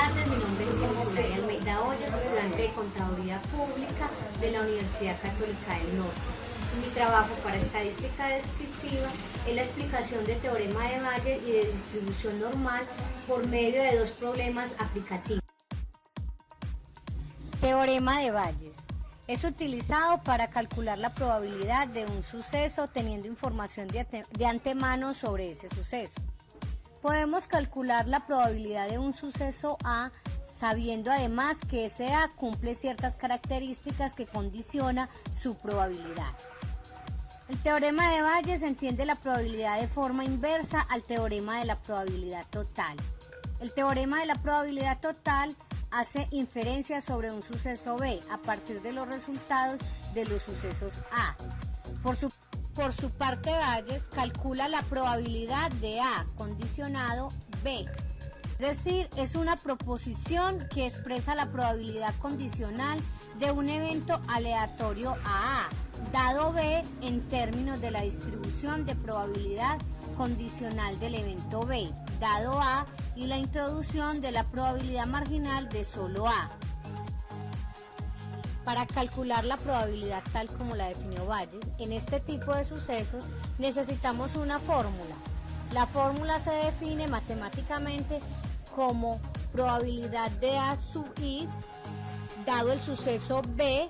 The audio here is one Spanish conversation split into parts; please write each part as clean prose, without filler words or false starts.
tardes, mi nombre es Zulay Almeida Hoyos, estudiante de Contaduría Pública de la Universidad Católica del Norte. Mi trabajo para estadística descriptiva es la explicación de teorema de Bayes y de distribución normal por medio de dos problemas aplicativos. Teorema de Bayes. Es utilizado para calcular la probabilidad de un suceso teniendo información de antemano sobre ese suceso. Podemos calcular la probabilidad de un suceso A sabiendo además que ese A cumple ciertas características que condiciona su probabilidad. El teorema de Bayes entiende la probabilidad de forma inversa al teorema de la probabilidad total. El teorema de la probabilidad total hace inferencias sobre un suceso B a partir de los resultados de los sucesos A. Por su parte, Bayes calcula la probabilidad de A condicionado B. Es decir, es una proposición que expresa la probabilidad condicional de un evento aleatorio a A, dado B en términos de la distribución de probabilidad condicional del evento B, dado A, y la introducción de la probabilidad marginal de solo A. Para calcular la probabilidad tal como la definió Bayes, en este tipo de sucesos necesitamos una fórmula. La fórmula se define matemáticamente como probabilidad de A sub I, dado el suceso B,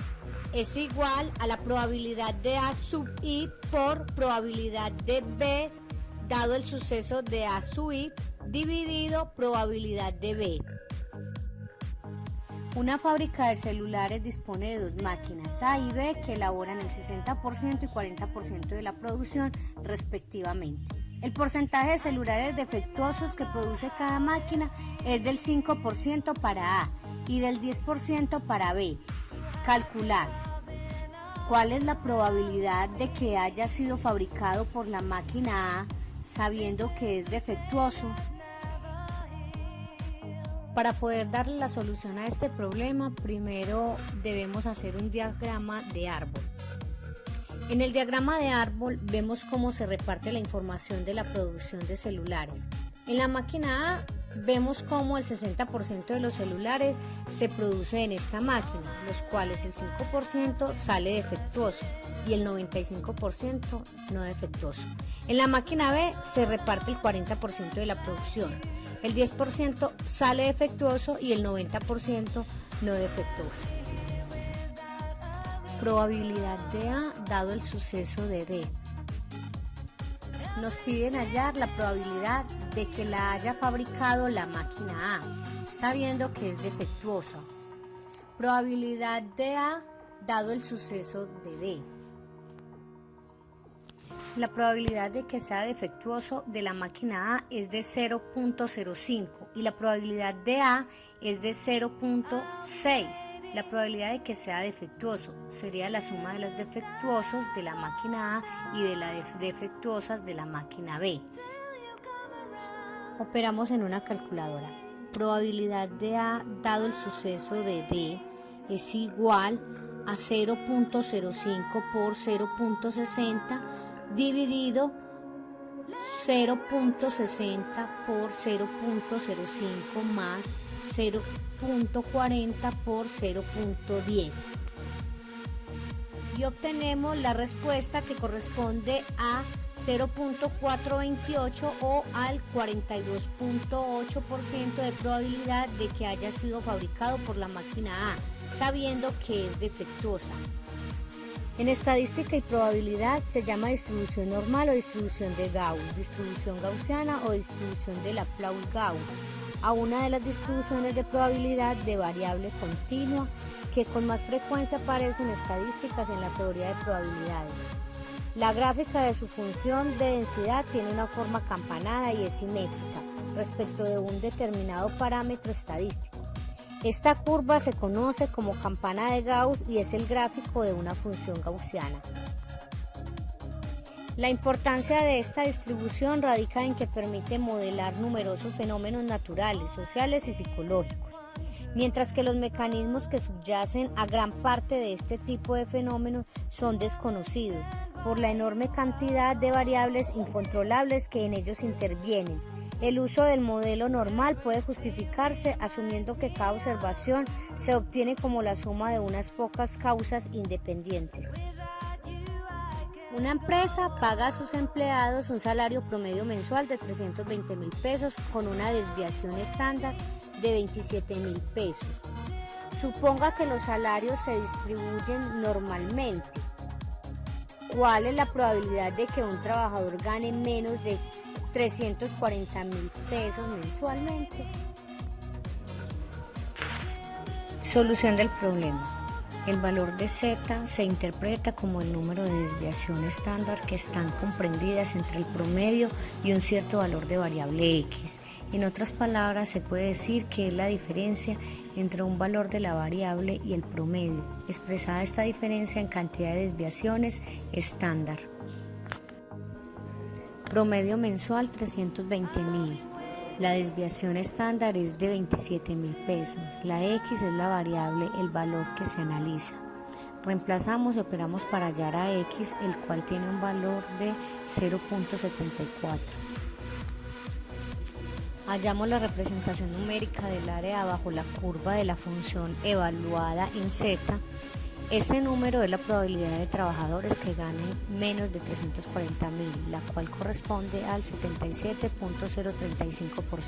es igual a la probabilidad de A sub I por probabilidad de B, dado el suceso de A sub I, dividido probabilidad de B. Una fábrica de celulares dispone de dos máquinas A y B que elaboran el 60% y 40% de la producción respectivamente. El porcentaje de celulares defectuosos que produce cada máquina es del 5% para A y del 10% para B. Calcular cuál es la probabilidad de que haya sido fabricado por la máquina A sabiendo que es defectuoso. Para poder darle la solución a este problema, primero debemos hacer un diagrama de árbol. En el diagrama de árbol vemos cómo se reparte la información de la producción de celulares. En la máquina A vemos cómo el 60% de los celulares se produce en esta máquina, los cuales el 5% sale defectuoso y el 95% no defectuoso. En la máquina B se reparte el 40% de la producción. El 10% sale defectuoso y el 90% no defectuoso. Probabilidad de A dado el suceso de D. Nos piden hallar la probabilidad de que la haya fabricado la máquina A, sabiendo que es defectuosa. Probabilidad de A dado el suceso de D. La probabilidad de que sea defectuoso de la máquina A es de 0.05 y la probabilidad de A es de 0.6. La probabilidad de que sea defectuoso sería la suma de los defectuosos de la máquina A y de las defectuosas de la máquina B. Operamos en una calculadora. Probabilidad de A dado el suceso de D es igual a 0.05 por 0.60 dividido 0.60 por 0.05 más 0.40 por 0.10 y obtenemos la respuesta que corresponde a 0.428 o al 42.8% de probabilidad de que haya sido fabricado por la máquina A, sabiendo que es defectuosa. En estadística y probabilidad se llama distribución normal o distribución de Gauss, distribución gaussiana o distribución de Laplace-Gauss, a una de las distribuciones de probabilidad de variable continua que con más frecuencia aparece en estadísticas en la teoría de probabilidades. La gráfica de su función de densidad tiene una forma campanada y es simétrica respecto de un determinado parámetro estadístico. Esta curva se conoce como campana de Gauss y es el gráfico de una función gaussiana. La importancia de esta distribución radica en que permite modelar numerosos fenómenos naturales, sociales y psicológicos, mientras que los mecanismos que subyacen a gran parte de este tipo de fenómenos son desconocidos por la enorme cantidad de variables incontrolables que en ellos intervienen El uso del modelo normal puede justificarse asumiendo que cada observación se obtiene como la suma de unas pocas causas independientes. Una empresa paga a sus empleados un salario promedio mensual de 320.000 pesos con una desviación estándar de 27.000 pesos. Suponga que los salarios se distribuyen normalmente. ¿Cuál es la probabilidad de que un trabajador gane menos de 340.000 pesos mensualmente? Solución del problema. El valor de Z se interpreta como el número de desviación estándar que están comprendidas entre el promedio y un cierto valor de variable X. En otras palabras, se puede decir que es la diferencia entre un valor de la variable y el promedio, expresada esta diferencia en cantidad de desviaciones estándar. Promedio mensual 320.000. La desviación estándar es de 27.000 pesos. La X es la variable, el valor que se analiza. Reemplazamos y operamos para hallar a X, el cual tiene un valor de 0.74. Hallamos la representación numérica del área bajo la curva de la función evaluada en Z. Este número es la probabilidad de trabajadores que ganen menos de 340.000, la cual corresponde al 77.035%.